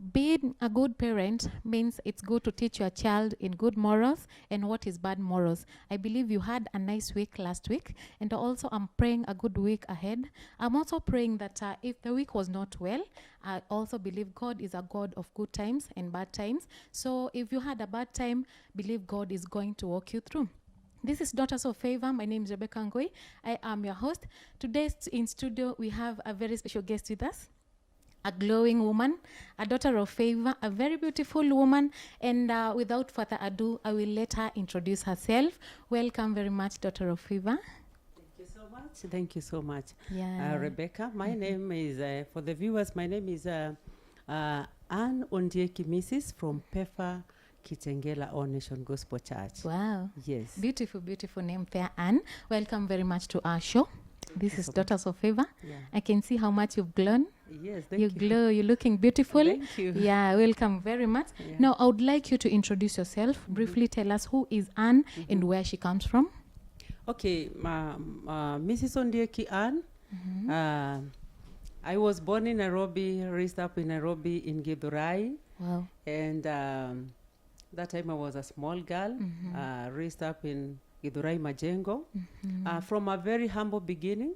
Being a good parent means it's good to teach your child in good morals and what is bad morals. I believe you had a nice week last week, and also I'm praying a good week ahead. I'm also praying that if the week was not well, I also believe God is a God of good times and bad times. So if you had a bad time, believe God is going to walk you through. This is Daughters of Favour. My name is Rebecca Ngoi. I am your host. Today in studio, we have a very special guest with us. A glowing woman, a daughter of favor, a very beautiful woman. And without further ado, I will let her introduce herself. Welcome very much, daughter of favor. Thank you so much. Thank you so much, Yeah. Rebecca. My name is, for the viewers, my name is Anne Ondiek Mrs. from Pefa Kitengela All Nation Gospel Church. Wow. Yes. Beautiful, beautiful name there, Anne. Welcome very much to our show. This is Daughters of Favor. Yeah. I can see how much you've grown. Yes, thank You you. glow, you're looking beautiful. Thank you. Yeah, welcome very much. Yeah. Now, I would like you to introduce yourself. Briefly tell us who is Anne and where she comes from. Okay, Mrs. Ondieki Anne. I was born in Nairobi, raised up in Nairobi in Githurai. Wow. And that time I was a small girl, raised up in Githurai Majengo. From a very humble beginning,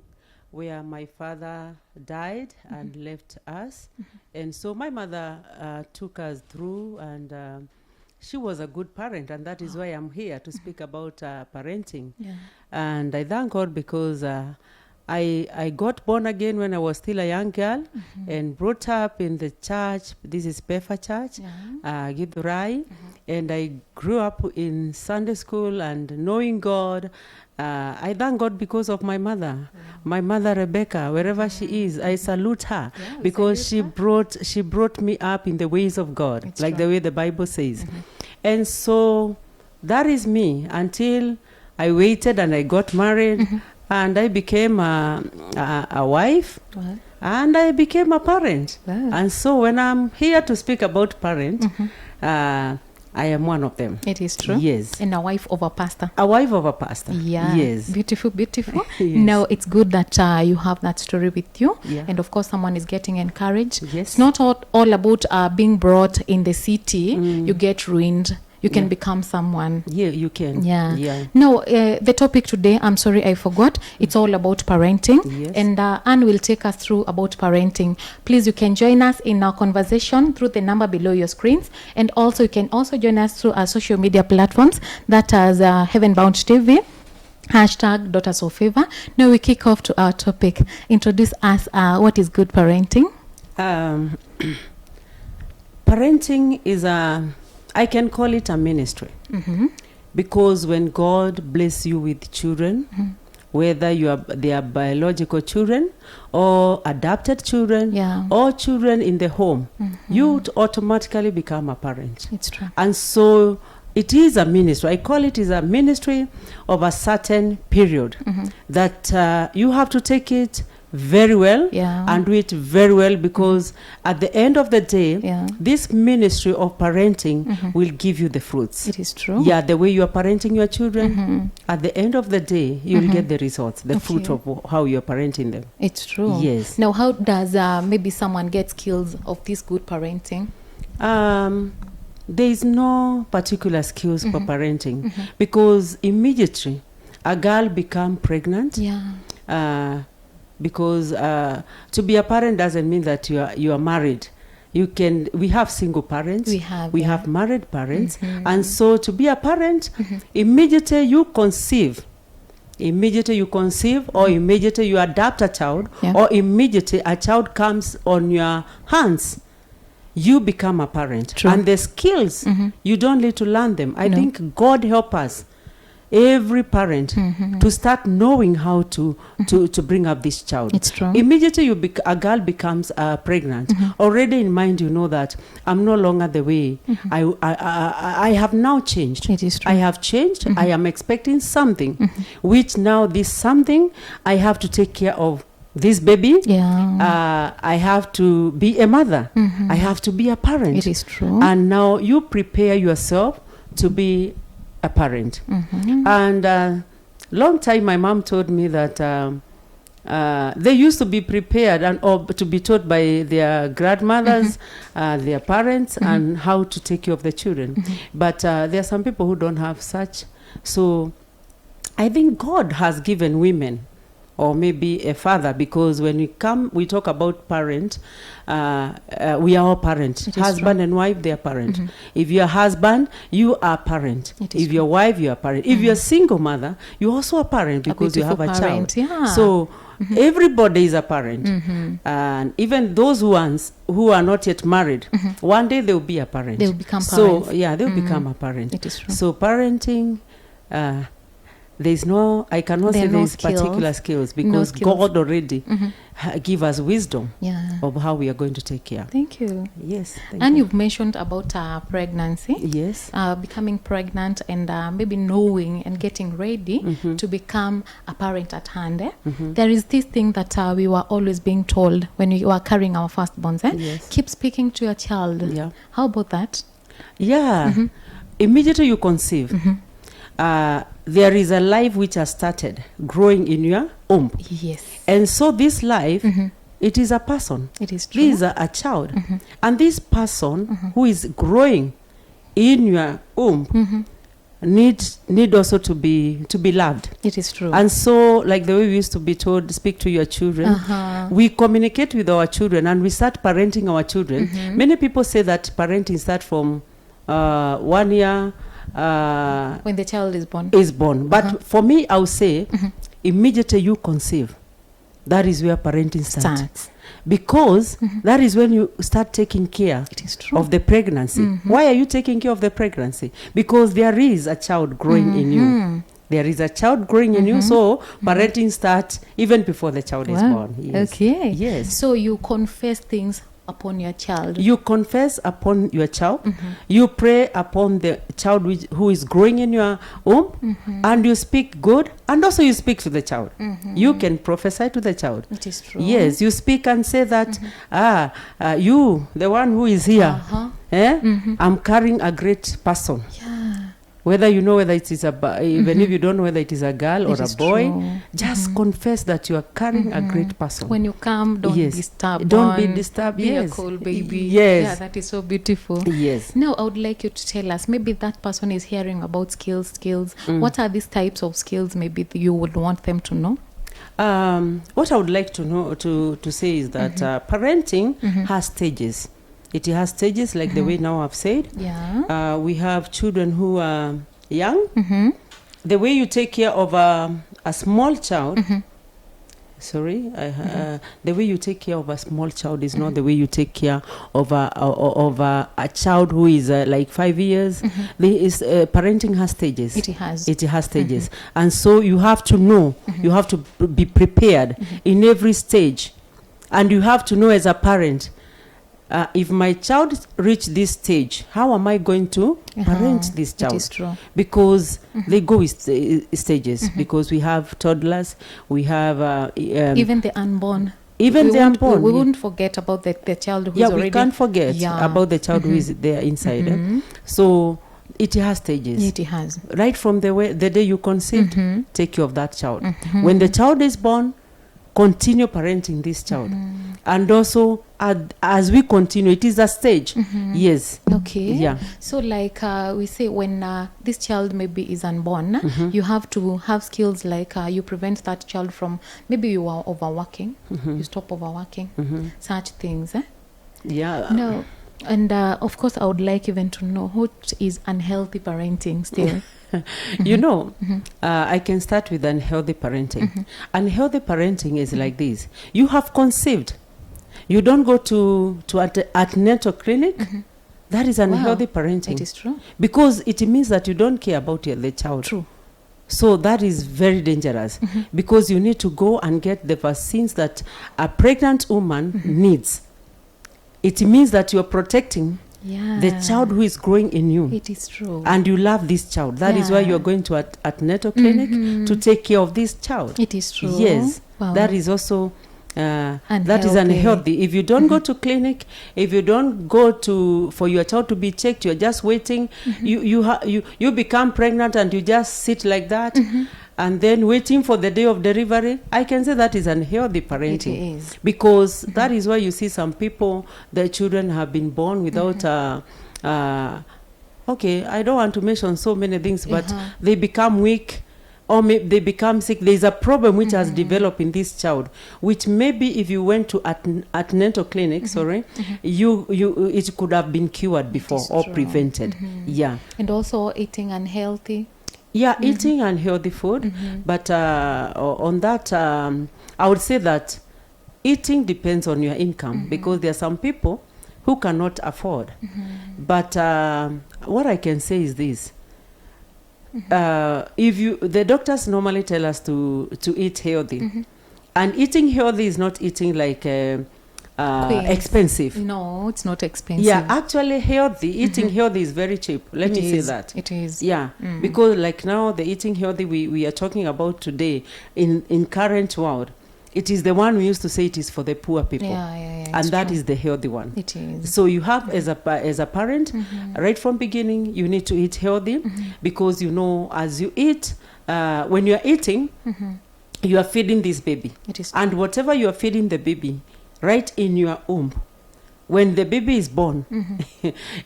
where my father died and left us. And so my mother took us through, and she was a good parent, and that is why I'm here to speak about parenting. Yeah. And I thank God because I got born again when I was still a young girl and brought up in the church. This is Pefa Church, Githurai. And I grew up in Sunday school and knowing God. I thank God because of my mother, my mother Rebecca, wherever she is. I salute her because she brought me up in the ways of God, It's like true. the way the Bible says. And so that is me until I waited and I got married and I became a wife. Wow. And I became a parent. Wow. And so when I'm here to speak about parent, I am one of them. It is true. Yes. And a wife of a pastor. A wife of a pastor. Yeah. Yes. Beautiful, beautiful. Yes. Now, it's good that you have that story with you. Yeah. And of course, someone is getting encouraged. Yes. It's not all about being brought in the city. You get ruined. You can become someone. Yeah, you can. Yeah. Yeah. Now, the topic today, I'm sorry I forgot. It's all about parenting. Yes. And Anne will take us through about parenting. Please, you can join us in our conversation through the number below your screens. And also, you can also join us through our social media platforms. That is Heavenbound TV. # Daughters of Favor. Now we kick off to our topic. Introduce us what is good parenting. Parenting is I can call it a ministry. Because when God bless you with children, whether they are biological children or adopted children or children in the home, you automatically become a parent. It's true. And so it is a ministry. I call it is a ministry of a certain period that you have to take it very well and do it very well because at the end of the day, this ministry of parenting will give you the fruits. It is true. Yeah, the way you are parenting your children, at the end of the day, you'll get the results, the fruit of how you're parenting them. It's true. Yes. Now, how does maybe someone get skills of this good parenting? There is no particular skills for parenting because immediately a girl become pregnant. Because to be a parent doesn't mean that you are married. We have single parents. We have married parents. And so to be a parent, immediately you conceive or immediately you adopt a child or immediately a child comes on your hands, you become a parent. True. And the skills, you don't need to learn them. I think God help us, every parent, to start knowing how to bring up this child. It's true. Immediately a girl becomes pregnant, already in mind you know that I'm no longer the way. I have now changed. It is true. I have changed. I am expecting something, which now this something I have to take care of this baby. I have to be a mother. I have to be a parent. It is true. And now you prepare yourself to be a parent. And long time my mom told me that they used to be prepared or to be taught by their grandmothers, their parents, and how to take care of the children. But there are some people who don't have such. So I think God has given women, or maybe a father, because when we talk about parent, we are all parent. Husband and wife, they are parent. If you're husband, you are parent. If you're wife, you are parent. If you're a single mother, you're also a parent, because you have a child. Yeah. So everybody is a parent. And even those ones who are not yet married, one day they'll be a parent. They'll become parents. So yeah, they'll become a parent. It is true. So parenting, there's no, I cannot say there's particular skills, because God already give us wisdom of how we are going to take care. Thank you. Yes. And you've mentioned about pregnancy. Yes. Becoming pregnant and maybe knowing and getting ready to become a parent at hand. There is this thing that we were always being told when we were carrying our firstborns. Yes. Keep speaking to your child. Yeah. How about that? Yeah. Immediately you conceive, there is a life which has started growing in your womb. Yes. And so this life, it is a person. It is true. This is a child. And this person who is growing in your womb need also to be loved. It is true. And so, like the way we used to be told, speak to your children, we communicate with our children and we start parenting our children. Many people say that parenting starts from 1 year, when the child is born. But for me, I would say immediately you conceive, that is where parenting starts. Because that is when you start taking care of the pregnancy. Why are you taking care of the pregnancy? Because there is a child growing in you. There is a child growing in you, so parenting starts even before the child is born. Yes. Okay. Yes. So you confess things upon your child. You confess upon your child. You pray upon the child who is growing in your womb, and you speak good, and also you speak to the child. You can prophesy to the child. It is true. Yes, you speak and say that, you, the one who is here, I'm carrying a great person. Whether you know whether it is even if you don't know whether it is a girl or a boy, just confess that you are carrying a great person. When you come, don't be stubborn. Don't be disturbed. Be a cool baby. Yes. Yeah, that is so beautiful. Yes. Now, I would like you to tell us, maybe that person is hearing about skills. What are these types of skills maybe that you would want them to know? What I would like to know to say is that parenting has stages. It has stages, like the way now I've said. Yeah. We have children who are young. The way you take care of a small child, the way you take care of a small child is not the way you take care of a child who is like 5 years. Parenting has stages. It has. It has stages. And so you have to know, you have to be prepared in every stage. And you have to know as a parent, if my child reach this stage, how am I going to parent this child? It is true. Because they go with stages. Because we have toddlers, we have even the unborn. Even the unborn. We wouldn't forget about the child who is already. We can't forget about the child who is there inside. So it has stages. It has. Right from the day you conceived, take care of that child. When the child is born, continue parenting this child. And also, as we continue, it is a stage. Yes. Okay. Yeah. So like we say, when this child maybe is unborn, you have to have skills like you prevent that child from, maybe you are overworking, you stop overworking, such things. Yeah. No. And of course, I would like even to know what is unhealthy parenting still. You know, I can start with unhealthy parenting. Unhealthy parenting is like this. You have conceived. You don't go to antenatal clinic. That is unhealthy parenting. It is true. Because it means that you don't care about the child. True. So that is very dangerous. Because you need to go and get the vaccines that a pregnant woman needs. It means that you're protecting the child who is growing in you. It is true. And you love this child. That is why you're going to antenatal clinic to take care of this child. It is true. Yes. Wow. That is also that is unhealthy. If you don't go to clinic, if you don't go for your child to be checked, you're just waiting. You become pregnant and you just sit like that. and then waiting for the day of delivery, I can say that is unhealthy parenting. It is. Because that is why you see some people, their children have been born without okay, I don't want to mention so many things, but they become weak, or maybe they become sick. There's a problem which has developed in this child, which maybe if you went to antenatal clinic, it could have been cured before or prevented. Yeah. And also eating unhealthy. Yeah, eating unhealthy food. But on that, I would say that eating depends on your income, because there are some people who cannot afford. But what I can say is this. The doctors normally tell us to eat healthy. And eating healthy is not eating like expensive. No, it's not expensive. Yeah, actually eating healthy is very cheap. Let me say that. It is. Yeah, because like now the eating healthy we are talking about today in current world, it is the one we used to say it is for the poor people. And that is the healthy one. It is. So you have as a parent, right from beginning, you need to eat healthy, because you know as you eat, when you are eating, you are feeding this baby. It is true. And whatever you are feeding the baby, right in your womb, when the baby is born,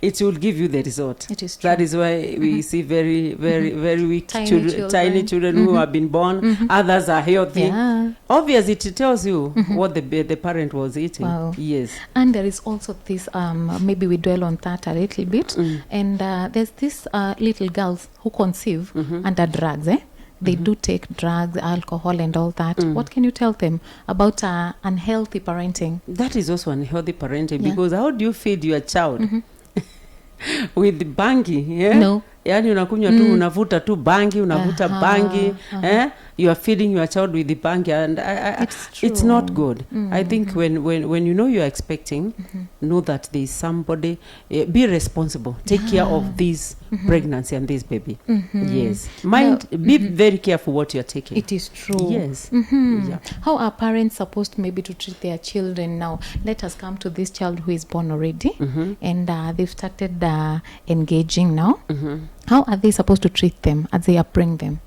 it will give you the result. It is true. That is why we see very, very, very weak tiny children who have been born. Others are healthy. Yeah. Obviously, it tells you what the parent was eating. Wow. Yes. And there is also this, maybe we dwell on that a little bit. And there's this little girls who conceive under drugs, They do take drugs, alcohol and all that. What can you tell them about unhealthy parenting? That is also unhealthy parenting, because how do you feed your child with bangi? Yeah? No. Yani unakunywa tu, unavuta tu bangi, unavuta bangi. You are feeding your child with the bangi, and it's not good. I think when you know you are expecting, know that there is somebody, be responsible. Take care of this pregnancy and this baby. Yes. Be very careful what you are taking. It is true. Yes. Yeah. How are parents supposed maybe to treat their children now? Let us come to this child who is born already, and they've started engaging now. How are they supposed to treat them as they upbring them?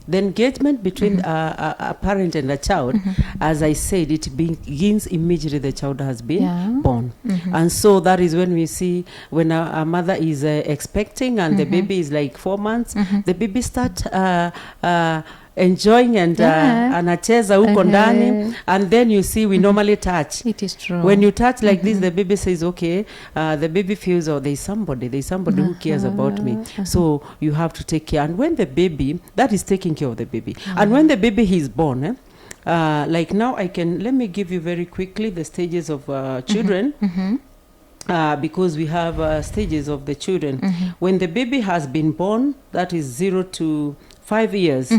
The engagement between a parent and a child, as I said, it begins immediately the child has been born. And so that is when we see when a mother is expecting and the baby is like 4 months, the baby starts enjoying and anacheza huko ndani, and then you see we normally touch. It is true. When you touch like this, the baby says, okay, the baby feels, oh, there's somebody who cares about me. So you have to take care. And when the baby, that is taking care of the baby. And when the baby is born, like now let me give you very quickly the stages of children. Because we have stages of the children. When the baby has been born, that is 0 to 5 years.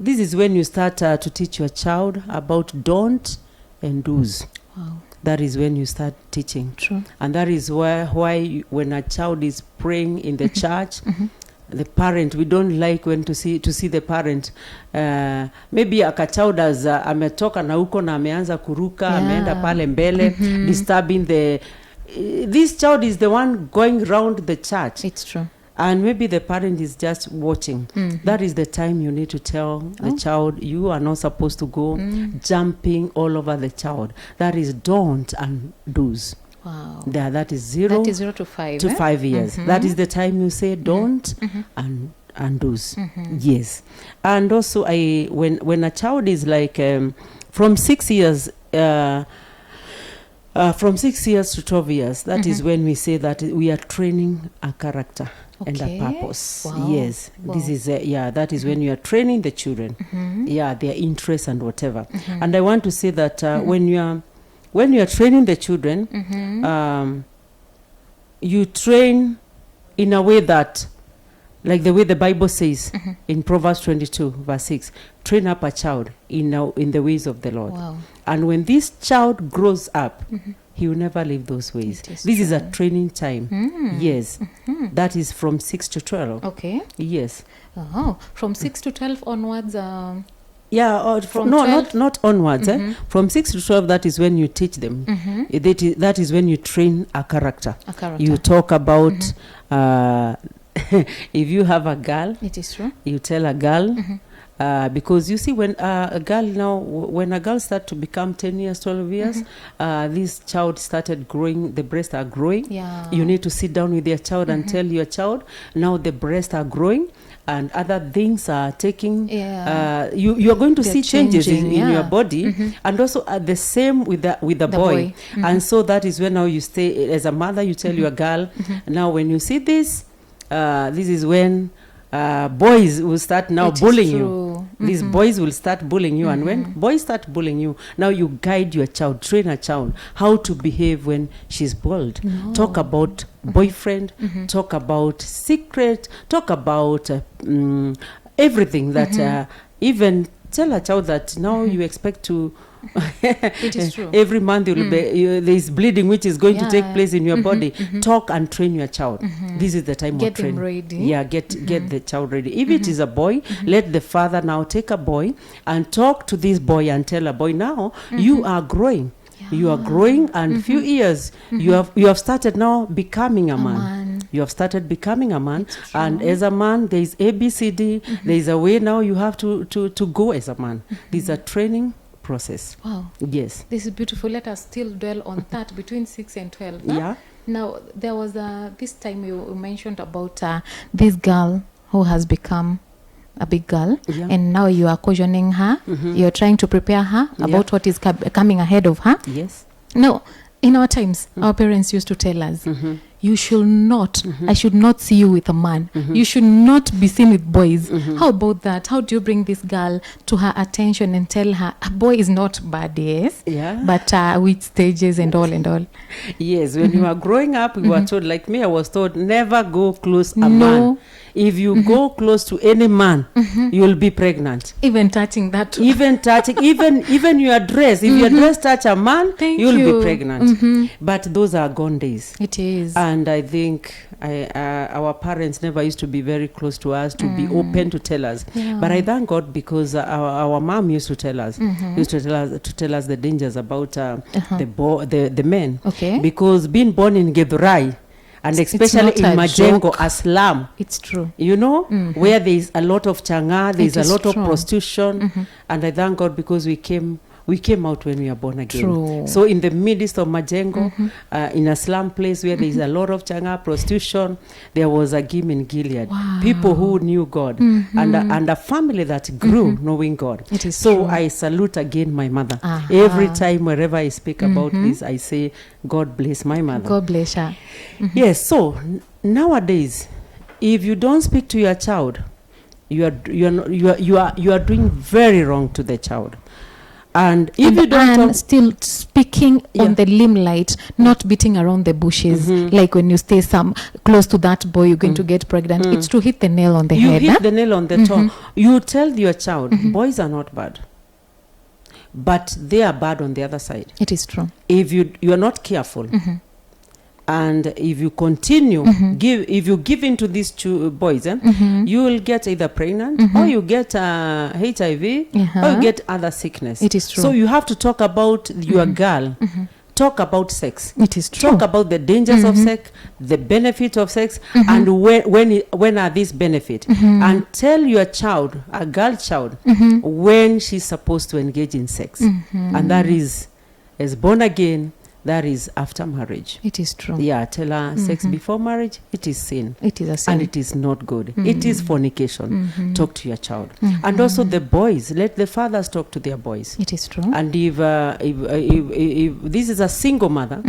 This is when you start to teach your child about don't and do's. Wow. That is when you start teaching. True. And that is why when a child is praying in the church, the parent, we don't like when to see the parent. Maybe a child has ametoka na huko na ameanza kuruka, ameenda pale mbele, disturbing this child is the one going round the church. It's true. And maybe the parent is just watching. That is the time you need to tell the child, you are not supposed to go jumping all over the child. That is don't and do's. Wow. That is 0 to 5. To 5 years. That is the time you say don't and do's. Yes. And also when a child is like from 6 years from 6 years to 12 years, that is when we say that we are training a character and a purpose. Wow. Yes. Wow. This is that is when you are training the children. Their interests and whatever. And I want to say that when you are training the children, you train in a way that, like the way the Bible says in Proverbs 22 verse 6, train up a child in the ways of the Lord. Wow. And when this child grows up, he will never leave those ways. This is a training time. Yes. That is from 6 to 12. Okay. Yes. From 6 to 12 onwards. Not onwards. From 6 to 12, that is when you teach them. That is when you train a character. You talk about if you have a girl, It is true. you tell a girl, because you see when a girl now, when a girl start to become 10 years, 12 years, this child started growing, the breasts are growing. Yeah. You need to sit down with your child and tell your child, now the breasts are growing and other things are taking, you are going to They're see changes in changing, your body. And also the same with the boy. And so that is when now you stay, as a mother, you tell your girl, now when you see this, this is when boys will start now bullying you. These boys will start bullying you. And when boys start bullying you, now you guide your child, train a child how to behave when she's bold. Talk about boyfriend, talk about secret, talk about everything that even tell a child that now you expect to It is true. every month there is bleeding which is going to take place in your body. Talk and train your child. This is the time of Get training. them ready. Yeah, get the child ready. If it is a boy, let the father now take a boy and talk to this boy and tell a boy, now you are growing. You are growing, and few years you have started now becoming a man. You have started becoming a man, and as a man there is ABCD. There is a way now you have to go as a man. These are training process. Wow. Yes. This is beautiful. Let us still dwell on that between 6 and 12. Huh? Yeah. Now, there was this time you mentioned about this girl who has become a big girl, and now you are cautioning her. You're trying to prepare her about what is coming ahead of her. Yes. No, in our times, our parents used to tell us, you should not, I should not see you with a man. You should not be seen with boys. How about that? How do you bring this girl to her attention and tell her, a boy is not bad, yes, but with stages and all and all? Yes, when you are growing up, we were told, like me, I was told, never go close a man. If you go close to any man, you'll be pregnant. Even touching that. Even touching, even your dress. If your dress touch a man, you'll be pregnant. But those are gone days. It is. And I think our parents never used to be very close to us, to be open to tell us. But I thank God, because our mom used to tell us, to tell us the dangers about the men. Okay. Because being born in Githurai, and especially in Majengo, a slum. It's true. You know, where there is a lot of changa, there is a lot of prostitution. And I thank God, because we came out when we were born again. True. So in the midst of Majengo, in a slum place where there is a lot of changa, prostitution, there was a Gim in Gilead. Wow. People who knew God, and a family that grew knowing God. It is so true. I salute again my mother. Every time wherever I speak about this, I say, God bless my mother. God bless her. Yes, so nowadays, if you don't speak to your child, you are doing very wrong to the child. And if you don't still speaking on the limelight, not beating around the bushes, like when you stay close to that boy, you're going to get pregnant. It's to hit the nail on the head. You hit the nail on the toe. You tell your child, boys are not bad, but they are bad on the other side. It is true. If you are not careful, and if you continue, if you give in to these two boys, you will get either pregnant, or you get HIV, or you get other sickness. It is true. So you have to talk about your girl. Talk about sex. It is true. Talk about the dangers of sex, the benefits of sex, and when are these benefits. And tell your child, a girl child, when she's supposed to engage in sex. And that is, as born again, that is after marriage. It is true. Yeah, tell her sex before marriage, it is sin. It is a sin. And it is not good. It is fornication. Talk to your child. And also the boys, let the fathers talk to their boys. It is true. And if this is a single mother,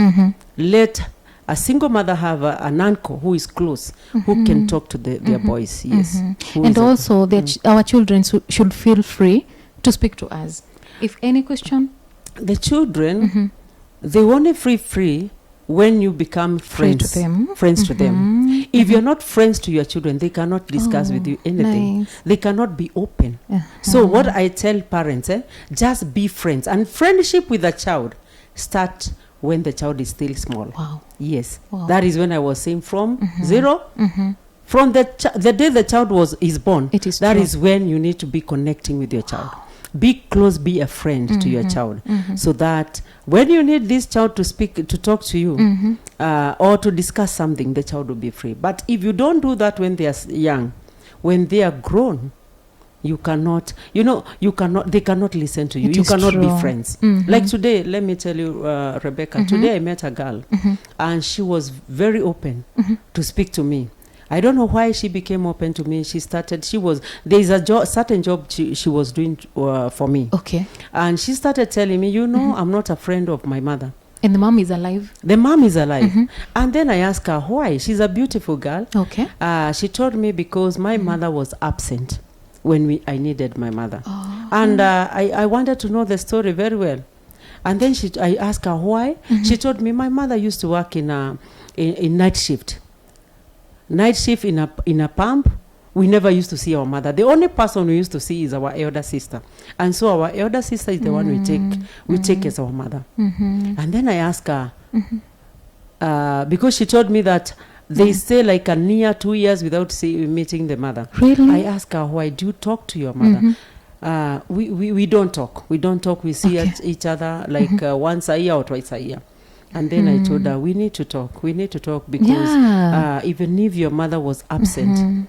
let a single mother have an uncle who is close, who can talk to their boys. Yes. And also, our children should feel free to speak to us. If any question? The children, they only free when you become friends to them. If you're not friends to your children, they cannot discuss with you anything. Nice. They cannot be open. So what I tell parents, just be friends. And friendship with a child start when the child is still small. Wow. Yes. Wow. That is when I was saying from zero. From the day the child is born, that is when you need to be connecting with your child. be close, be a friend to your child, so that when you need this child to talk to you, or to discuss something, the child will be free. But if you don't do that when they are young, when they are grown, they cannot listen to you. You cannot be friends. Like today, let me tell you, Rebecca, today I met a girl, and she was very open to speak to me. I don't know why she became open to me. There's a certain job she was doing for me. Okay. And she started telling me, I'm not a friend of my mother. And the mom is alive? The mom is alive. And then I asked her why. She's a beautiful girl. Okay. She told me because my mother was absent when I needed my mother. And I wanted to know the story very well. And then I asked her why. She told me my mother used to work in night shift. Night shift in a pump. We never used to see our mother. The only person we used to see is our elder sister. And so our elder sister is the one we take as our mother. And then I asked her, because she told me that they stay like a near 2 years without meeting the mother. Really? I asked her, why do you talk to your mother? We don't talk. We don't talk. We see each other like once a year or twice a year. And then I told her, we need to talk. We need to talk because even if your mother was absent,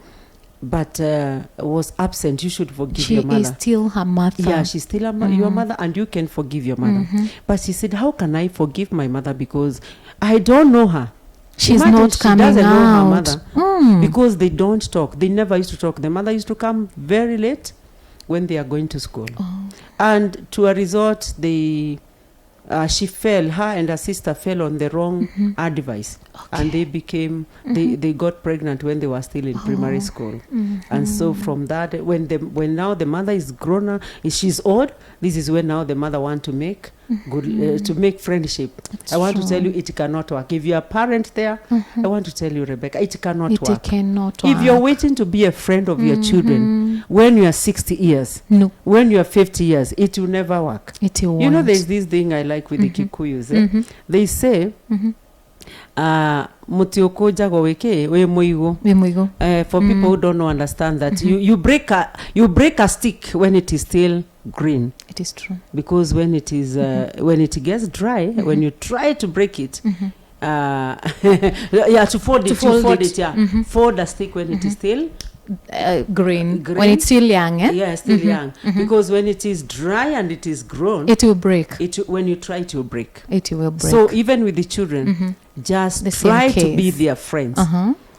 you should forgive your mother. She is still her mother. Yeah, she's still your mother, and you can forgive your mother. But she said, how can I forgive my mother because I don't know her? She's not coming doesn't out. Know her mother because they don't talk. They never used to talk. The mother used to come very late when they are going to school. And to a result, she fell, her and her sister fell on the wrong advice. And they became, they got pregnant when they were still in primary school. And so from that, when now the mother is grown up, she's old, this is when now the mother want to make to make friendship. I want to tell you, it cannot work. If you're a parent there, I want to tell you, Rebecca, it cannot work. It cannot work. If you're waiting to be a friend of your children when you are 60 years, when you are 50 years, it will never work. It won't. You know, there's this thing I like with the Kikuyus. They say, mutiokoja goweke we muigo. For people who don't know, understand that you break a stick when it is still green. It is true. Because when it is when it gets dry, when you try to break it, to fold it, fold the stick when it is still green, when it's still young. Yeah, still young. Because when it is dry and it is grown, it will break. When you try to break, it will break. So even with the children, just try to be their friends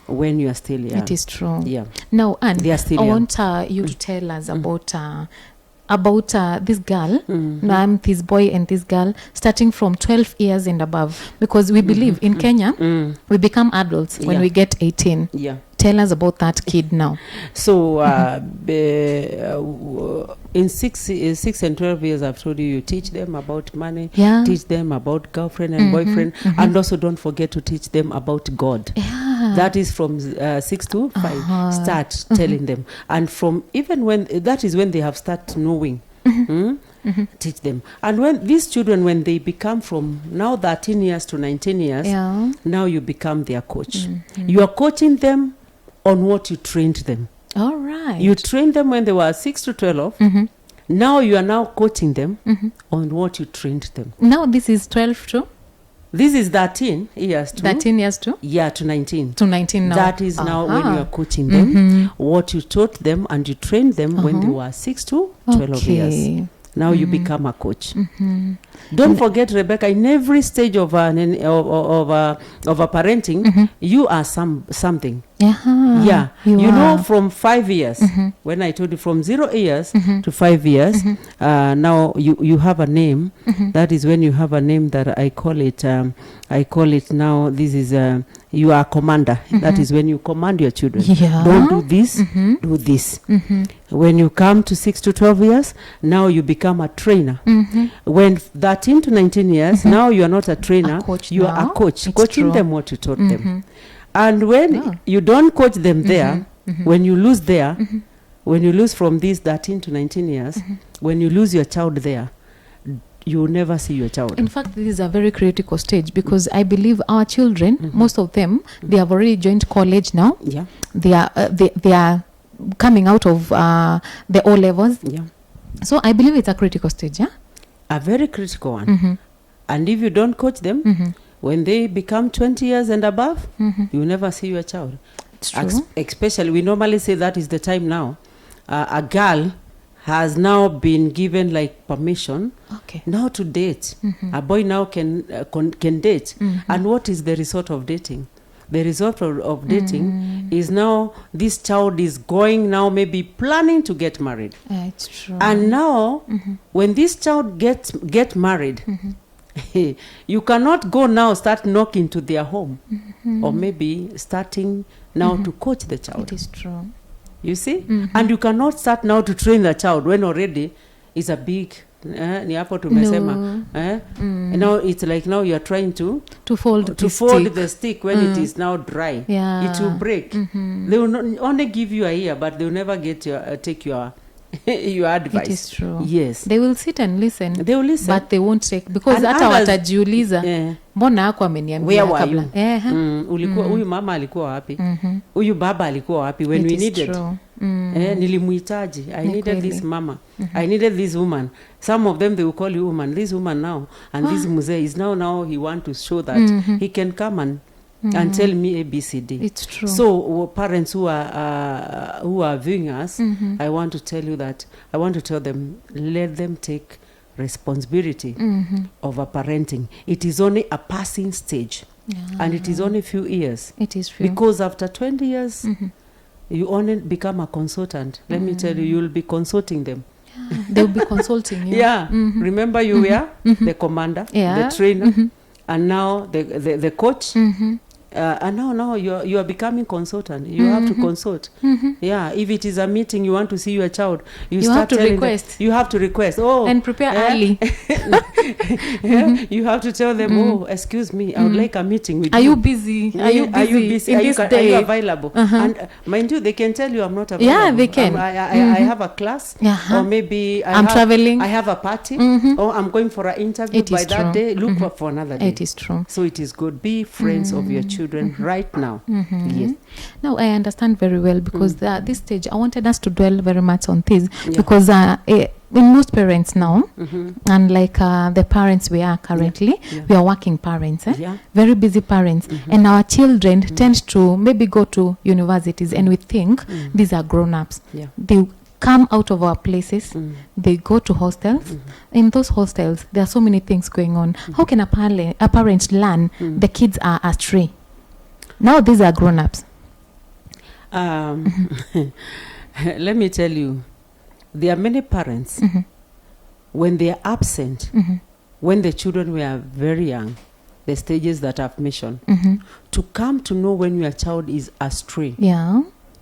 when you are still young. It is true. Yeah. Now, Anne, I young. want you to tell us about this girl, this boy and this girl, starting from 12 years and above, because we believe in Kenya, we become adults when we get 18. Yeah. Tell us about that kid now. So in 6 and 12 years, I've told you teach them about money, teach them about girlfriend and boyfriend, and also don't forget to teach them about God. That is from 6 to 5. Start telling them, and from even when that is when they have started knowing. Teach them. And when these children, when they become from now 13 years to 19 years, now you become their coach. You are coaching them on what you trained them. All right. You trained them when they were 6 to 12. Now you are now coaching them on what you trained them. Now this is 12 to? This is 13 years to? 13 years to? Yeah, to 19. To 19 now. That is now when you are coaching them, what you taught them and you trained them when they were 6 to 12 years. Now you become a coach. Don't forget, Rebecca, in every stage of a parenting, you are something. Yeah. You know, from 5 years, when I told you from 0 years to 5 years, now you have a name. That is when you have a name that I call it now, this is, you are a commander. That is when you command your children. Don't do this, do this. When you come to 6 to 12 years, now you become a trainer. When 13 to 19 years, now you are not a trainer, you are a coach, coaching them what you taught them. And when you don't coach them there, when you lose there, when you lose from these 13 to 19 years, when you lose your child there, you will never see your child. In fact, this is a very critical stage, because I believe our children, most of them, they have already joined college now. Yeah. They are coming out of the O levels. Yeah. So I believe it's a critical stage, yeah? A very critical one. And if you don't coach them, when they become 20 years and above, you never see your child. It's true. Especially, we normally say that is the time now. A girl has now been given like permission now to date. A boy now can date. And what is the result of dating? The result of dating is now this child is going now maybe planning to get married. It's true. And now when this child get married, you cannot go now start knocking to their home or maybe starting now to coach the child. It is true. You see? And you cannot start now to train the child when already is a big ni hapo tumesema now it's like now you are trying to fold the stick when it is now dry. It will break. They will not only give you a ear, but they will never get take your your advice. It is true. Yes. They will sit and listen. They will listen. But they won't take, because hata watajiuliza mbona hako ameniambia kabla. Ulikuwa huyu mama alikuwa wapi? Huyu baba alikuwa wapi when we needed? Nilimuhitaji. I needed this mama. I needed this woman. Some of them they will call you woman. This woman now and this mzee is now he want to show that he can come and tell me ABCD. It's true. So parents who are viewing us, I want to tell you that I want to tell them, let them take responsibility of a parenting. It is only a passing stage, and it is only a few years. It is true. Because after 20 years, you only become a consultant. Let me tell you, you'll be consulting them. They'll be consulting you. Remember you were the commander, the trainer, and now the coach. And now you are becoming consultant. You have to consult. If it is a meeting you want to see your child, you start have to telling request. them, you have to request. And prepare early. You have to tell them, excuse me, I would like a meeting with you. Are you busy? Are you busy? In this day? Are you available? And mind you, they can tell you I'm not available. Yeah, they can. I have a class, or maybe I'm traveling. I have a party, or I'm going for an interview. By that day, look for another day. It is true. So it is good. Be friends of your children right now. Yes. Now I understand very well, because at this stage I wanted us to dwell very much on this, because in most parents now, and like the parents we are currently, we are working parents, very busy parents, and our children tend to maybe go to universities, and we think these are grown-ups. They come out of our places, they go to hostels. In those hostels there are so many things going on. How can a parent learn the kids are astray? Now these are grown-ups. Let me tell you, there are many parents, when they are absent, when the children were very young, the stages that I've mentioned, to come to know when your child is astray,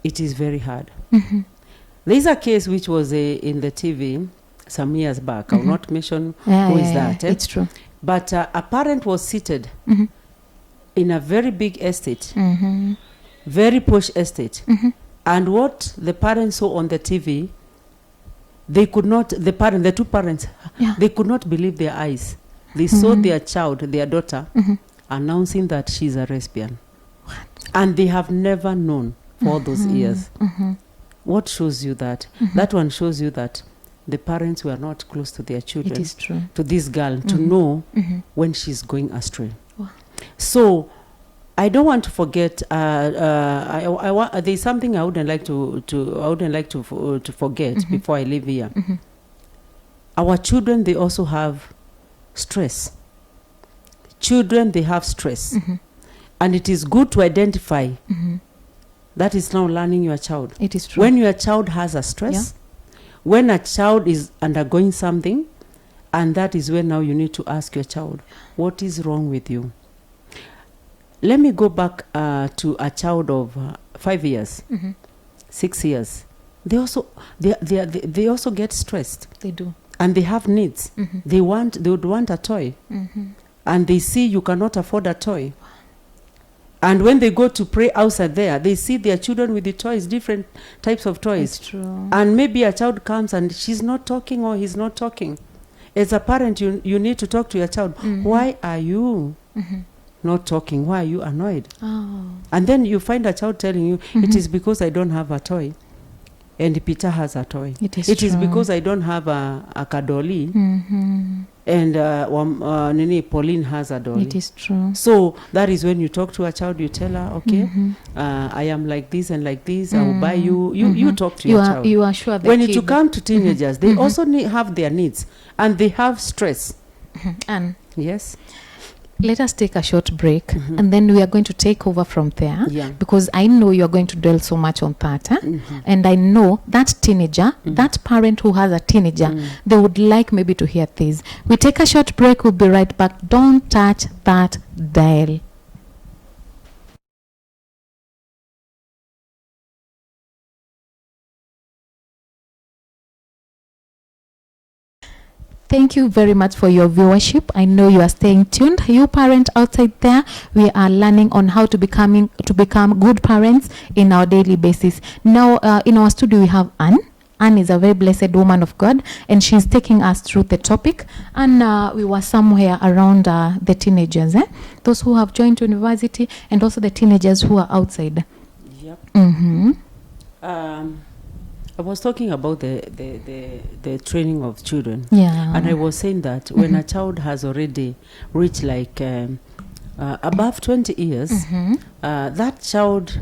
it is very hard. There is a case which was in the TV some years back. I will not mention who is that. It's true. But a parent was seated in a very big estate, very posh estate. And what the parents saw on the TV, they could not, the two parents, they could not believe their eyes. They saw their child, their daughter, announcing that she's a lesbian. And they have never known for all those years. What shows you that? That one shows you that the parents were not close to their children. It is true. To this girl, to know when she's going astray. So I don't want to forget. There's something I wouldn't like to forget before I leave here. Our children, they also have stress. Children, they have stress, and it is good to identify. That is now learning your child. It is true. When your child has a stress, when a child is undergoing something, and that is when now you need to ask your child, what is wrong with you? Let me go back to a child of 5 years, 6 years. They also get stressed. They do. And they have needs. They would want a toy. And they see you cannot afford a toy. And when they go to pray outside there, they see their children with the toys, different types of toys. It's true. And maybe a child comes and she's not talking or he's not talking. As a parent, you need to talk to your child. Why are you not talking? Why are you annoyed? And then you find a child telling you, it is because I don't have a toy. and Peter has a toy. It is It is true. because I don't have a kadoli, Mm-hmm. and Nini Pauline has a dolly. It is true. So that is when you talk to a child, you tell her, okay, Mm-hmm. I am like this and like this. I will buy you. You Mm-hmm. talk to your child. You are sure the When kid. you come to teenagers, they Mm-hmm. also have their needs, and they have stress. And Yes. let us take a short break, Mhm. and then we are going to take over from there. Yeah. Because I know you are going to dwell so much on that. Mhm. And I know that teenager, that parent who has a teenager, they would like maybe to hear this. We take a short break. We'll be right back. Don't touch that dial. Thank you very much for your viewership. I know you are staying tuned. You parent outside there, we are learning on how to become good parents in our daily basis. Now, in our studio, we have Anne. Anne is a very blessed woman of God, and she's taking us through the topic. And we were somewhere around the teenagers, those who have joined university, and also the teenagers who are outside. Yep. Mm-hmm. I was talking about the training of children. Yeah. And I was saying that when a child has already reached like above 20 years, that child,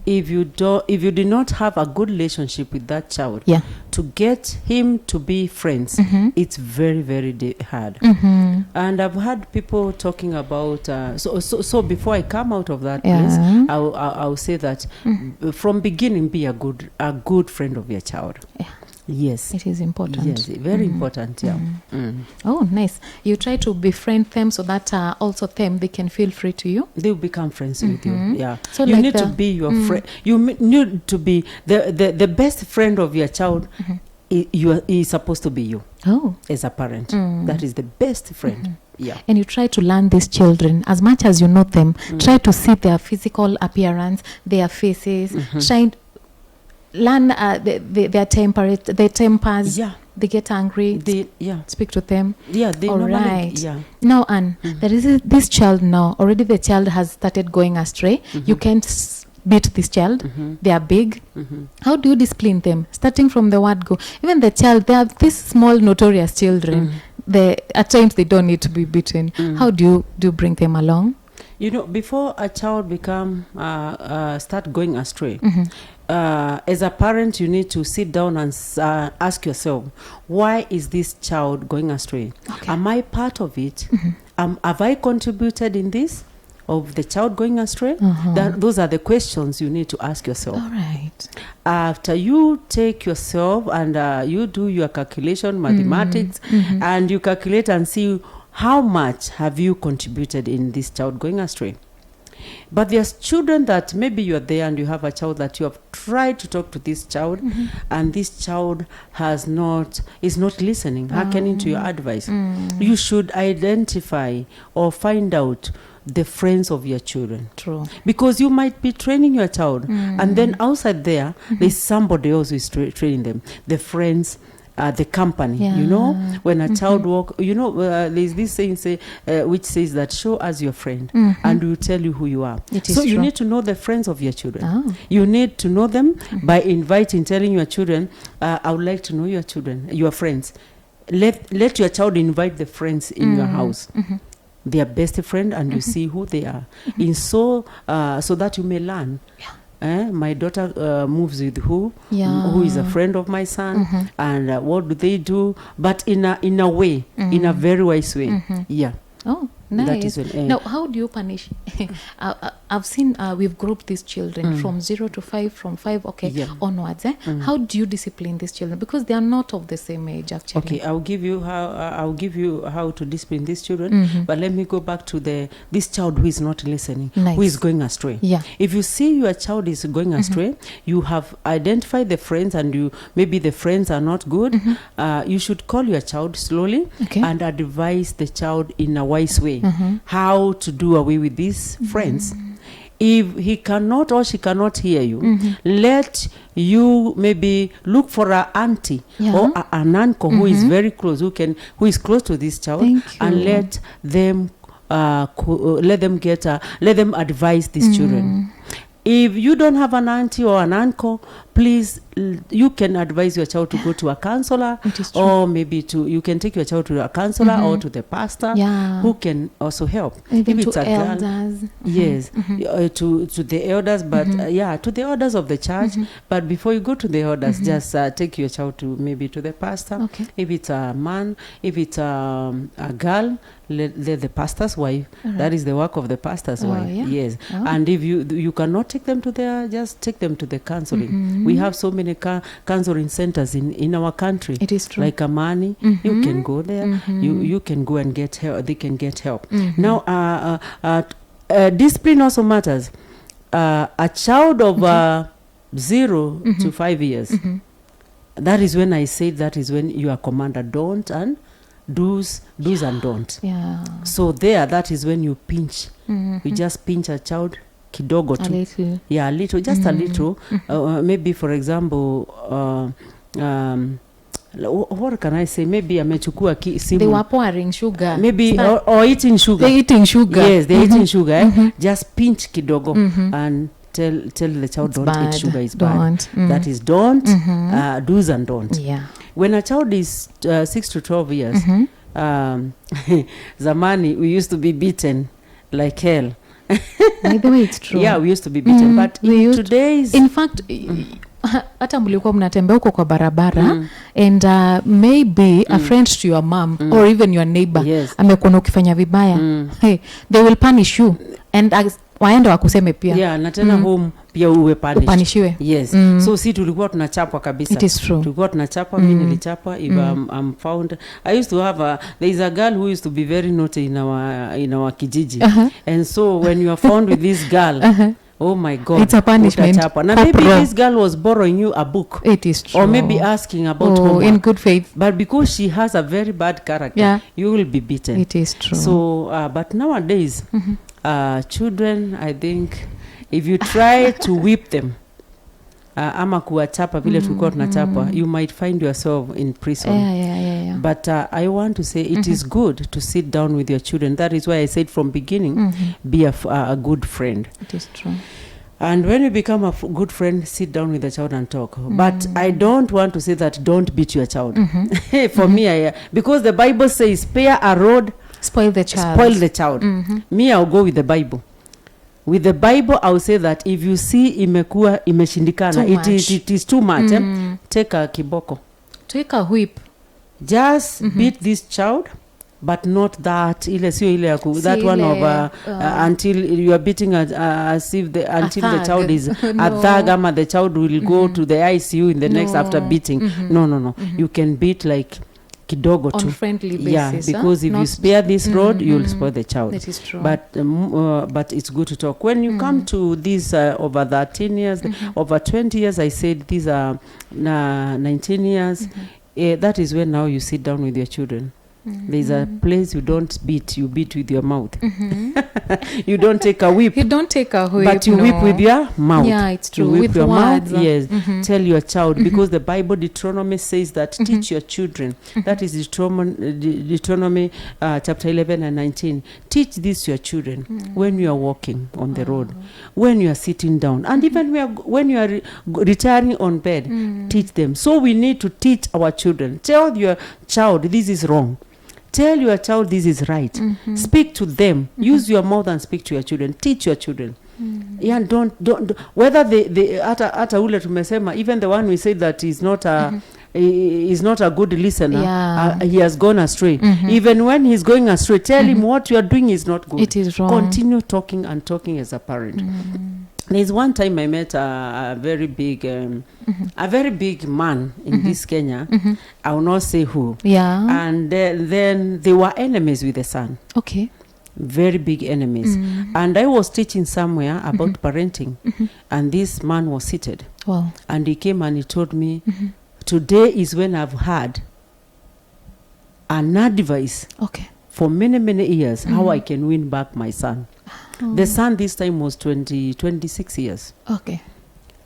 if you do not have a good relationship with that child, Yeah. to get him to be friends, it's very, very hard. And I've had people talking about, so before I come out of that place, Yeah. I'll say that from beginning, be a good friend of your child. Yeah. Yes. It is important. Yes, very important, yeah. Oh, nice. You try to befriend them so that also they can feel free to you. They'll become friends with you, yeah. So you like need to be your friend. You need to be the best friend of your child. You is supposed to be you Oh. as a parent. That is the best friend. Yeah. And you try to learn these children as much as you know them. Try to see their physical appearance, their faces. Try learn their tempers. Yeah. They get angry. Speak to them. Yeah, they All normally, right. yeah. Now, Anne, there is this child now. Already the child has started going astray. You can't beat this child. They are big. How do you discipline them? Starting from the word go. Even the child, they are these small notorious children. At times they don't need to be beaten. How do you bring them along? You know, before a child start going astray, as a parent, you need to sit down and ask yourself, why is this child going astray? Okay. Am I part of it? Have I contributed in this of the child going astray? Those are the questions you need to ask yourself. All right. After you take yourself and you do your calculation, mathematics, and you calculate and see how much have you contributed in this child going astray. But there's children that maybe you're there and you have a child that you have tried to talk to this child, and this child is not listening, hearkening to your advice. You should identify or find out the friends of your children. True. Because you might be training your child, and then outside there, there's somebody else who is training them. The friends, the company, you know, when a child walk, you know, there's this saying which says that show us your friend and we'll tell you who you are. So you need to know the friends of your children. You need to know them by telling your children, I would like to know your children, your friends. Let your child invite the friends in your house. Their best friend, and you see who they are, so that you may learn. My daughter moves with who is a friend of my son, and what do they do? But in a way, in a very wise way. Yeah. Oh, nice. That is now, how do you punish? I've seen we've grouped these children from 0 to 5, from 5 onwards. How do you discipline these children? Because they are not of the same age, actually. Okay, I'll give you how to discipline these children. But let me go back to this child who is not listening, who is going astray. Yeah. If you see your child is going astray, you have identified the friends, and maybe the friends are not good. You should call your child slowly and advise the child in a wise way how to do away with these friends. If he cannot or she cannot hear you, let you maybe look for an auntie or an uncle who is very close, who is close to this child, and let them advise these children. If you don't have an auntie or an uncle, please, you can advise your child to go to a counselor, or maybe you can take your child to a counselor or to the pastor, who can also help. Even if it's to a elders. girl, yes, to the elders, but to the elders of the church. But before you go to the elders, just take your child to maybe to the pastor. Okay. If it's a man, if it's a girl, let the pastor's wife. That is the work of the pastor's wife. Yeah. Yes. And if you cannot take them to there, just take them to the counseling. We have so many counseling centers in our country. It is true. Like Amani, you can go there. You can go and get help. They can get help. Now, discipline also matters. A child of 0 to 5 years. That is when I say that is when you are commanded don't and do's and don't. Yeah. So that is when you pinch. You just pinch a child kidogo tu. A little. Yeah, a little, just a little. Maybe for example, what can I say? Maybe amechukua simu. They were pouring sugar. Maybe or eating sugar. They're eating sugar. Yes, they're eating sugar. Just pinch kidogo and tell the child It's don't bad. eat sugar. It's Don't. bad. That is don't. Do's and don't. Yeah. When a child is 6 to 12 years, zamani we used to be beaten like hell. By the way, it's true. Yeah, we used to be beaten, but in today's... In fact, hata mlikuwa mnatembea huko kwa barabara and maybe a friend to your mom or even your neighbor amekuona ukifanya vibaya, hey, they will punish you and waende wakuseme pia. Yeah, na tena home pia uwe punishiwe. Yes. So si tulikuwa tunachapwa kabisa. It is true. Tulikuwa tunachapwa, mimi nilichapwa if I'm found. I used to have there is a girl who used to be very naughty in our kijiji. And so when you are found with this girl, oh my God, it's a punishment. Now maybe this girl was borrowing you a book. It is true. Or maybe asking about homework. In good faith. But because she has a very bad character, you will be beaten. It is true. So, but nowadays, children, I think, if you try to whip them, ama kuwachapa vile tulikuwa tunachapa, you might find yourself in prison. Yeah. But I want to say it is good to sit down with your children. That is why I said from beginning, be a good friend. It is true. And when you become a good friend, sit down with the child and talk. But I don't want to say that don't beat your child. For me, because the Bible says, spare a rod, spoil the child. Spoil the child. Me, I'll go with the Bible. With the Bible, I will say that if you see imeshindikana, it is too much. Take a kiboko. Take a whip. Just beat this child, but not that. That one of until you are beating as if until the child is a thug, ama the child will go to the ICU in the next after beating. No. You can beat like kidogo on too. Friendly basis. Yeah, because if you spare this road, you'll spoil the child. That is true. But it's good to talk. When you come to these over 13 years, over 20 years, I said these are 19 years. That is when now you sit down with your children. There's a place you don't beat, you beat with your mouth. You don't take a whip. You don't take a whip, but you whip with your mouth. Yeah, it's true. You whip with your words. mouth. Yes. Tell your child, because the Bible Deuteronomy says that teach your children. That is Deuteronomy chapter 11 and 19. Teach this to your children when you are walking on the road, when you are sitting down, and even when you are retiring on bed. Teach them. So we need to teach our children. Tell your child this is wrong. Tell your child this is right. Speak to them. Use your mouth and speak to your children. Teach your children. Yeah, don't whether they ata ule tumesema, even the one we say that is not a is not a good listener. He has gone astray. Even when he's going astray, tell him what you are doing is not good. It is wrong. Continue talking and talking as a parent. There's one time I met a very big man in this Kenya. I will not say who. Yeah. And then they were enemies with the son. Okay. Very big enemies. And I was teaching somewhere about parenting. And this man was seated. Wow. And he came and he told me, today is when I've had an advice for many, many years how I can win back my son. The son this time was 26 years. Okay.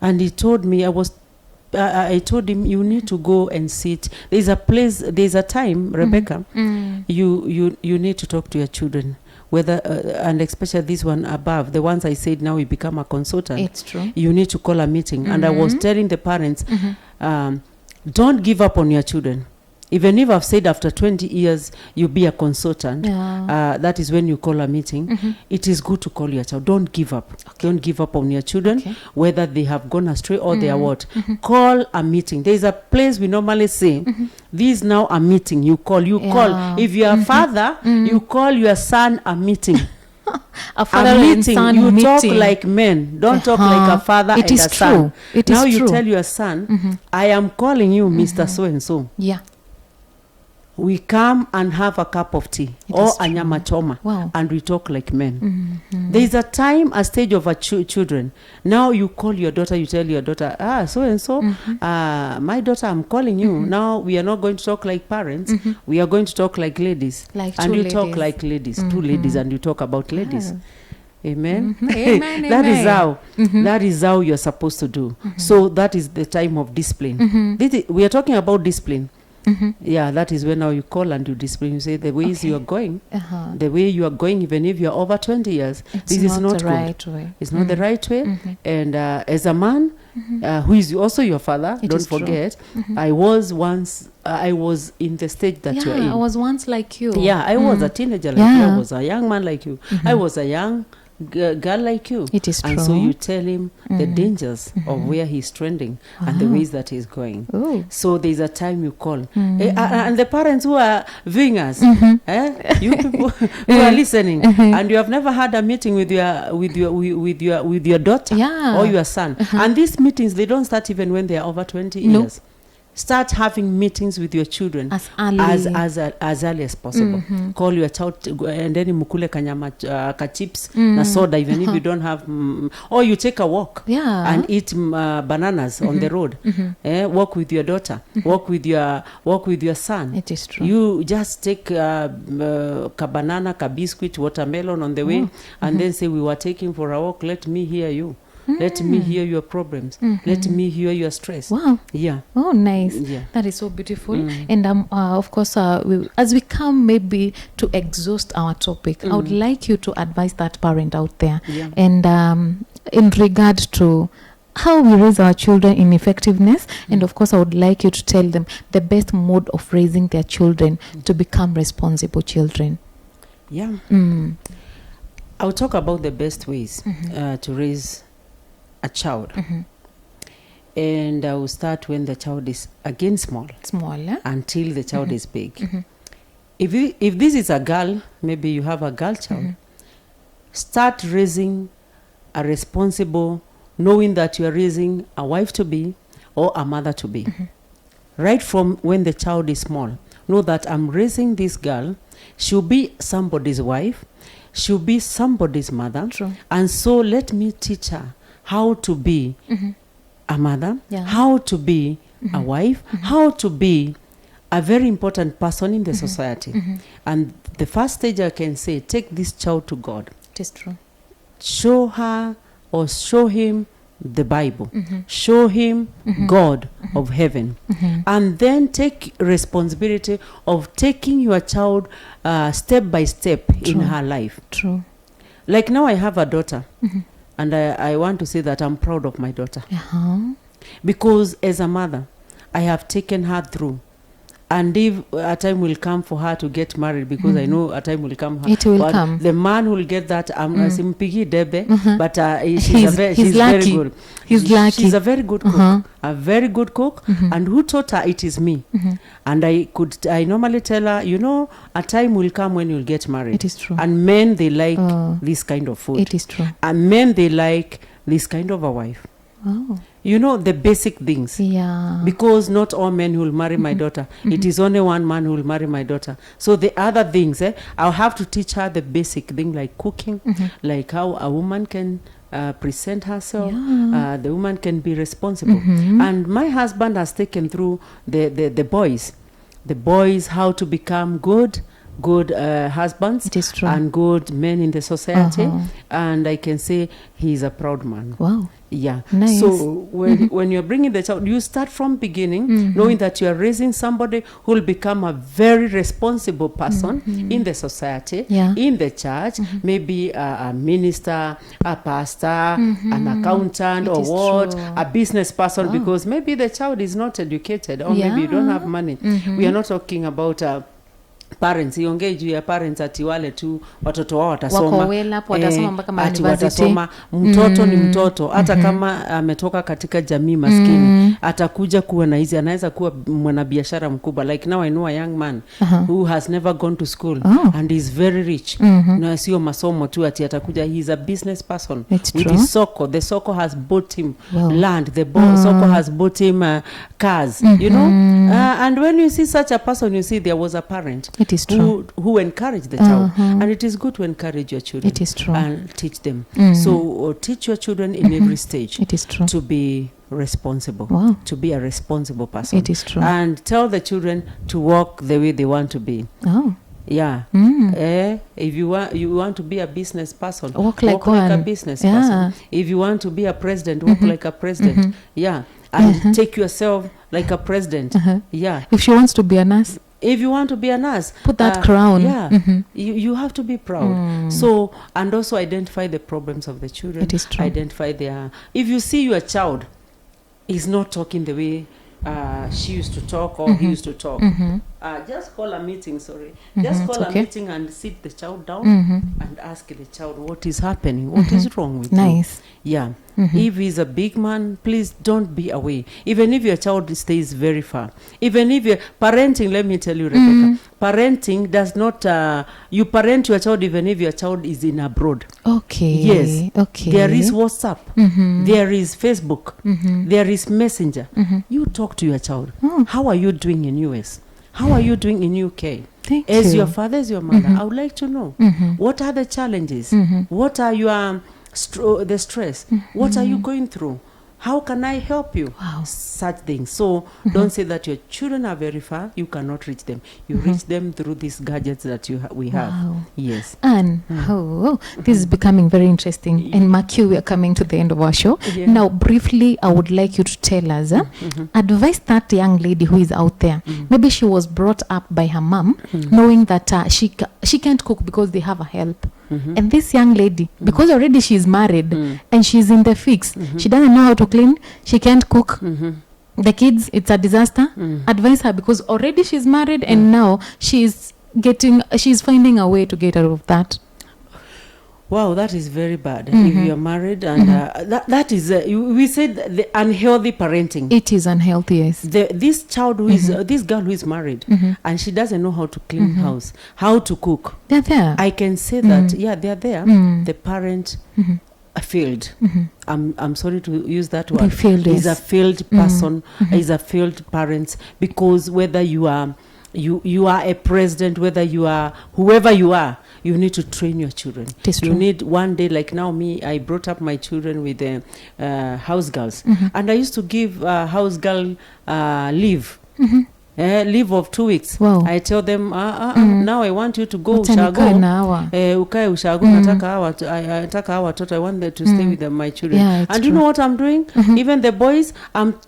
And he told me, I told him, you need to go and sit. There's a place, there's a time, Rebecca, you need to talk to your children. whether and especially this one above, the ones I said, now you become a consultant. It's true. You need to call a meeting. And I was telling the parents, don't give up on your children. Even if I've said after 20 years you be a consultant, that is when you call a meeting. It is good to call your child. Don't give up. Don't give up on your children, whether they have gone astray or they are what. Call a meeting. There is a place we normally say, this is now a meeting. You call. If you are a father, you call your son a meeting. A father a and meeting. son You meeting. talk like men. Don't talk like a father It and is a son. true. It Now is you true. tell your son, I am calling you Mr. So-and-so. Yeah. We come and have a cup of tea or a nyama choma, Wow. and we talk like men. There is a time, a stage of a children. Now you call your daughter, you tell your daughter, so and so, my daughter, I'm calling you. Now we are not going to talk like parents. We are going to talk like ladies. Like and two you talk ladies. like ladies, two ladies, and you talk about ladies. Amen. Amen, That is amen. how. That is how you're supposed to do. So that is the time of discipline. We are talking about discipline. Yeah, that is when now you call and you discipline. You say the ways you are going, the way you are going, even if you are over 20 years, It's this is not the good. right way. It's not the right way. And as a man, who is also your father, It don't is true. forget, I was in the stage that you're in. I was once like you. Yeah, I was a teenager like you. I Yeah. was a young man like you. I was a young girl like you. It is And so true. you tell him the dangers of where he's trending and the ways that he's going. Oh. So there's a time you call. And the parents who are viewing us, you people who are listening, and you have never had a meeting with your daughter Yeah. or your son. And these meetings, they don't start even when they are over 20 No. years. Start having meetings with your children As early. as early as possible. Call your child and then mukule kanyama ka chips na soda, even if you don't have or you take a walk and eat bananas on the road. Walk with your daughter, walk with your son. It is true. You just take ka banana, ka biscuit, watermelon on the way, and then say, we were taking for a walk, let me hear you. Let me hear your problems. Let me hear your stress. Wow. Yeah. Oh, nice. Yeah. That is so beautiful. And of course, as we come maybe to exhaust our topic, I would like you to advise that parent out there. Yeah. And in regard to how we raise our children in effectiveness, and of course, I would like you to tell them the best mode of raising their children to become responsible children. Yeah. I'll talk about the best ways to raise a child. And I will start when the child is again small until the child is big. If this is a girl, maybe you have a girl child, start raising a responsible, knowing that you are raising a wife to be or a mother to be. Right from when the child is small, know that I'm raising this girl. She'll be somebody's wife, she'll be somebody's mother. True. And so let me teach her how to be a mother, how to be a wife, how to be a very important person in the society. And the first stage I can say, take this child to God. It is true. Show her or show him the Bible. Show him God of heaven. And then take responsibility of taking your child step by step in her life. True. Like now I have a daughter. And I want to say that I'm proud of my daughter. Because as a mother, I have taken her through. And if a time will come for her to get married, because I know a time will come. It will come. The man will get that. Simpigi Debe, but He's very lucky. good. He's lucky. She's a very good cook. A very good cook. And who taught her? It is me. And I normally tell her, a time will come when you'll get married. It is true. And men, they like this kind of food. It is true. And men, they like this kind of a wife. Oh. The basic things. Yeah. Because not all men will marry my daughter. It is only one man who will marry my daughter. So the other things, I'll have to teach her the basic thing, like cooking, like how a woman can present herself. The woman can be responsible. And my husband has taken through the boys. The boys, how to become good good husbands It is true. and good men in the society, and I can say he's a proud man. Wow. Yeah. Nice. So when you're bringing the child, you start from beginning, knowing that you are raising somebody who will become a very responsible person in the society, in the church, maybe a minister, a pastor, an accountant, It or is what, true. a business person, because maybe the child is not educated, or maybe you don't have money. We are not talking about parents, iongee juu ya parents ati wale tu watoto wao watasoma, Wako well up, watasoma mpaka ati university. watasoma. Mtoto ni mtoto, hata kama ametoka katika jamii maskini, atakuja kuwa na hizi, anaweza kuwa mwanabiashara mkubwa. Like now I know a young man who has never gone to school and is very rich. Na sio masomo tu, ati atakuja, he is a business person. It's with true. his soko. The soko has bought him Wow. land, the soko has bought him cars, you know. And when you see such a person, you see there was a parent It is true. who encouraged the child. And it is good to encourage your children. It is true. And teach them. So teach your children in every stage It is true. to be responsible. Wow. To be a responsible person. It is true. And tell the children to walk the way they want to be. Oh. Yeah. If you want to be a business person, Walk like a one. business Yeah. person. If you want to be a president, walk like a president. Yeah. And take yourself like a president. Yeah. If she wants to be a nurse, If you want to be a nurse, put that crown. Yeah. You have to be proud. So, and also identify the problems of the children. It is true. Identify their. If you see your child is not talking the way she used to talk or he used to talk, just call a meeting. Just call a meeting and sit the child down and ask the child what is happening, what is wrong with you. Nice. Yeah. If he's a big man, please don't be away. Even if your child stays very far. Even if you're parenting, let me tell you, Rebecca, parenting does not, you parent your child even if your child is in abroad. Okay. Yes. Okay. There is WhatsApp. There is Facebook. There is Messenger. You talk to your child. How are you doing in US? How are you doing in UK? Thank As you. your father, as your mother, I would like to know, what are the challenges? What are your the stress? What are you going through? How can I help you? Wow. Such things. So don't say that your children are very far, you cannot reach them. You reach them through these gadgets that we have. Wow. Yes. And this is becoming very interesting. And Matthew, we are coming to the end of our show. Yeah. Now, briefly, I would like you to tell us, advise that young lady who is out there. Maybe she was brought up by her mom, knowing that she can't cook because they have a help. And this young lady, because already she's married and she's in the fix, she doesn't know how to clean, she can't cook. The kids, it's a disaster. Advise her because already she's married and now she's finding a way to get out of that. Wow, that is very bad. If you're married and that is, we said the unhealthy parenting. It is unhealthy, yes. This child who is, this girl who is married and she doesn't know how to clean house, how to cook. They're there. I can say that, yeah, they're there. The parent failed. I'm sorry to use that word. Is a failed person, is a failed parent, because whether you are a president, whether you are whoever you are, you need to train your children. You need one day, like now I brought up my children with house girls, and I used to give house girl leave. Leave of 2 weeks. Wow. I tell them now I want you to go ushago. Ukae ushago. Nataka hawa watoto, I want them to stay with my children. Yeah, and you know what I'm doing? Even the boys, I'm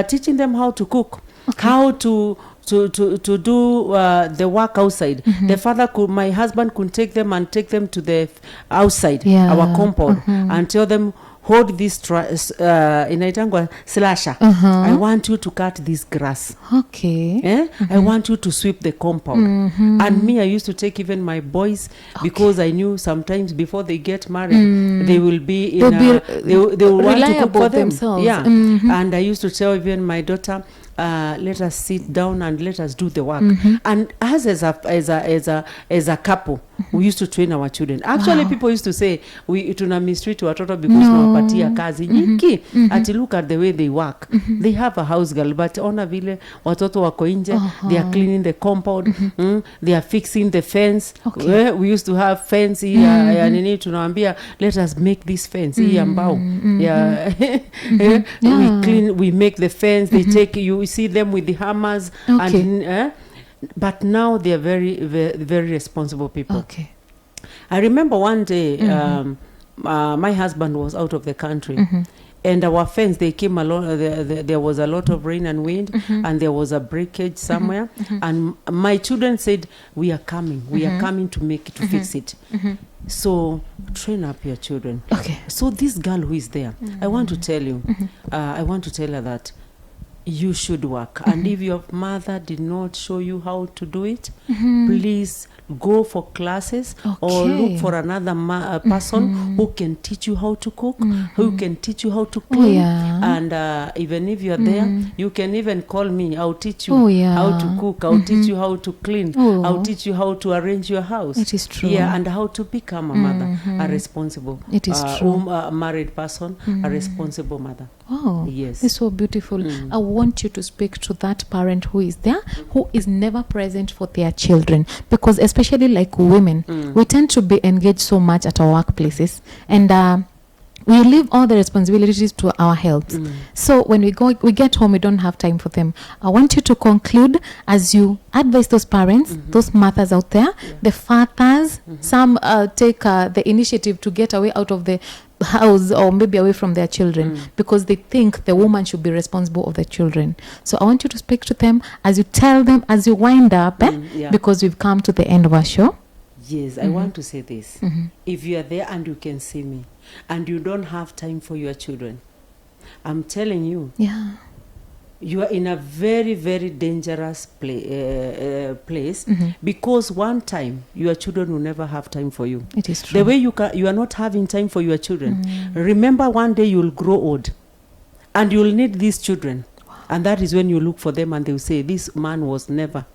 teaching them how to cook, how to do the work outside. The father my husband could take them to the outside, our compound, and tell them, hold this inaitangwa slasher. I want you to cut this grass. Okay. I want you to sweep the compound. And me, I used to take even my boys, because I knew sometimes before they get married, they will be they will want to cook for themselves. Yeah. And I used to tell even my daughter, let us sit down and let us do the work. And as a couple, we used to train our children. Actually, people used to say tuna mistreat watoto because tunawapatia kazi nyingi. Ati look at the way they work. They have a house girl, but ona vile watoto wako nje, they are cleaning the compound, they are fixing the fence. We used to have fence ya nini, tunawaambia let us make this fence hii ambao. We clean, we make the fence. They take, you see them with the hammers. And But now they are very, very, very responsible people. Okay. I remember one day, my husband was out of the country. And our fence, they came along, there was a lot of rain and wind, and there was a breakage somewhere. And my children said, we are coming to make it, to fix it. So train up your children. Okay. So this girl who is there, I want to tell you, I want to tell her that you should work. And if your mother did not show you how to do it, please go for classes or look for another person who can teach you how to cook, who can teach you how to clean. And even if you're there, you can even call me. I'll teach you how to cook. I'll teach you how to clean. I'll teach you how to arrange your house. It is true. Yeah, and how to become a mother, a responsible, it is true. A married person, a responsible mother. Oh, yes. It's so beautiful. I want you to speak to that parent who is there, who is never present for their children, because especially like women, we tend to be engaged so much at our workplaces, and we leave all the responsibilities to our health. So when we get home, we don't have time for them. I want you to conclude as you advise those parents, those mothers out there, the fathers. Some take the initiative to get away out of the house or maybe away from their children because they think the woman should be responsible of the children. So I want you to speak to them as you tell them, as you wind up, because we've come to the end of our show. Yes, I want to say this. If you are there and you can see me and you don't have time for your children, I'm telling you, you are in a very, very dangerous place because one time your children will never have time for you. It is true. The way you are not having time for your children. Remember, one day you'll grow old and you'll need these children. And that is when you look for them and they'll say, this man was never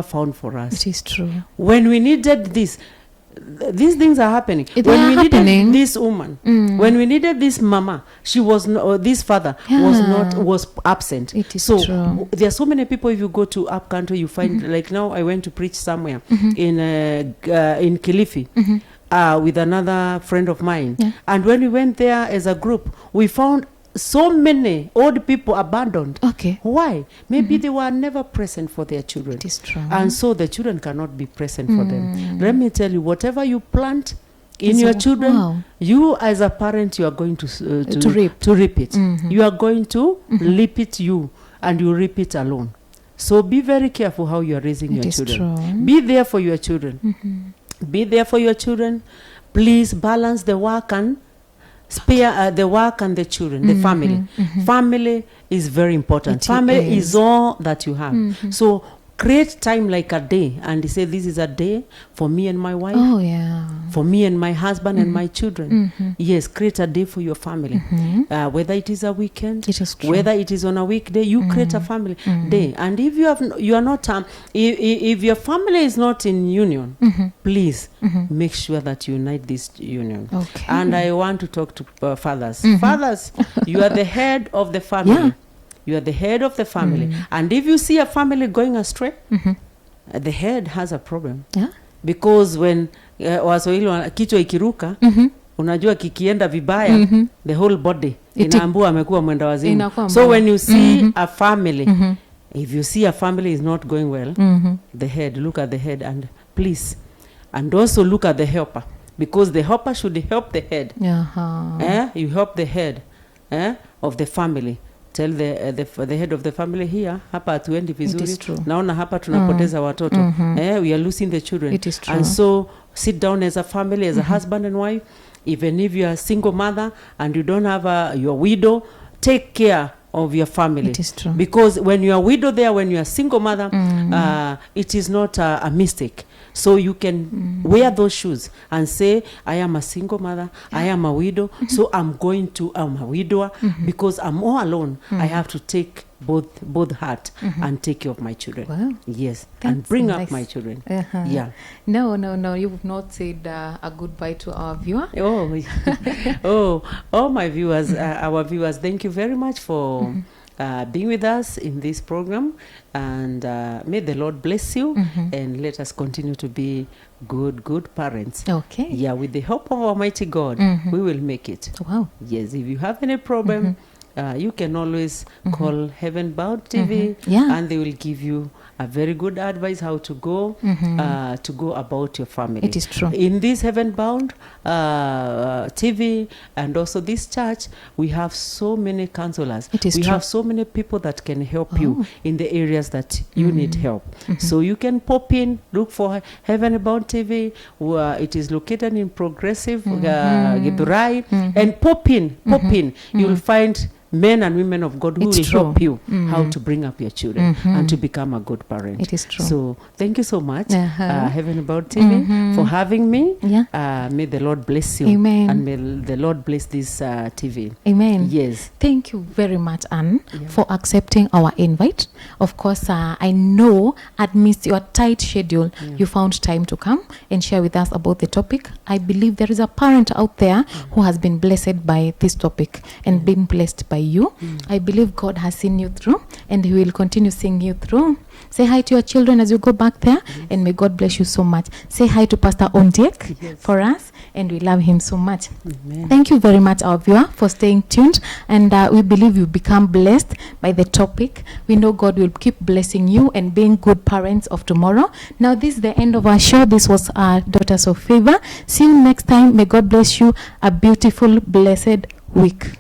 found for us. It is true. When we needed this, these things are happening. When we needed this woman, when we needed this mama, she was this father was absent. It is true. There are so many people. If you go to up country, you find like now I went to preach somewhere in Kilifi with another friend of mine, and when we went there as a group, we found so many old people abandoned. Okay. Why? Maybe they were never present for their children. It is true. And so the children cannot be present for them. Let me tell you, whatever you plant in your children, you as a parent, you are going to reap it. You are going to reap it, and you reap it alone. So be very careful how you are raising your children. True. Be there for your children. Be there for your children. Please balance the work and spare the work and the children, the family. Family is very important. Family is all that you have. So create time like a day and say, this is a day for me and my wife, for me and my husband and my children. Yes, create a day for your family. Whether it is a weekend, whether it is on a weekday, you create a family day. And if you are not if your family is not in union, please make sure that you unite this union. And I want to talk to fathers. Fathers, you are the head of the family. You are the head of the family. And if you see a family going astray, the head has a problem. Because when Waswahili kichwa ikiruka, unajua kikienda vibaya, the whole body inaambua amekuwa mwenda wazimu. So when you see a family, if you see a family is not going well, the head, look at the head and please, and also look at the helper, because the helper should help the head. You help the head of the family. Tell the head of the family here, hapa hatuendi vizuri. Naona hapa tunapoteza watoto. We are losing the children. It is true. And so sit down as a family, as a husband and wife. Even if you are a single mother and you don't have your widow, take care of your family. It is true. Because when you are widow there, when you are single mother, it is not a mistake. So you can wear those shoes and say, I am a single mother, I am a widow, so I'm a widower because I'm all alone. I have to take both heart and take care of my children. Wow. Yes, That's and bring nice. up my children. Yeah. No, you've not said a goodbye to our viewer. My viewers, our viewers, thank you very much for being with us in this program, and may the Lord bless you, and let us continue to be good parents. With the help of Almighty God, we will make it. Wow. Yes, if you have any problem, you can always call Heaven Bound TV, Yeah. and they will give you a very good advice how to go about your family. It is true. In this Heaven Bound TV and also this church, we have so many counselors. It is we true. have so many people that can help you in the areas that you need help. So you can pop in, look for Heaven Bound TV. It is located in Progressive Githurai, and pop in. You'll find men and women of God who It's will true. help you how to bring up your children and to become a good parent. It is true. So thank you so much, Uh-huh. Heaven About TV, for having me. Yeah. May the Lord bless you. Amen. And may the Lord bless this TV. Amen. Yes. Thank you very much, Anne, Yeah. for accepting our invite. Of course, I know amidst your tight schedule, you found time to come and share with us about the topic. I believe there is a parent out there who has been blessed by this topic and been blessed by you. I believe God has seen you through, and He will continue seeing you through. Say hi to your children as you go back there, and may God bless you so much. Say hi to Pastor Ondiek for us, and we love him so much. Amen. Thank you very much, our viewer, for staying tuned, and we believe you become blessed by the topic. We know God will keep blessing you and being good parents of tomorrow. Now, this is the end of our show. This was our Daughters of Favor. See you next time. May God bless you. A beautiful, blessed week.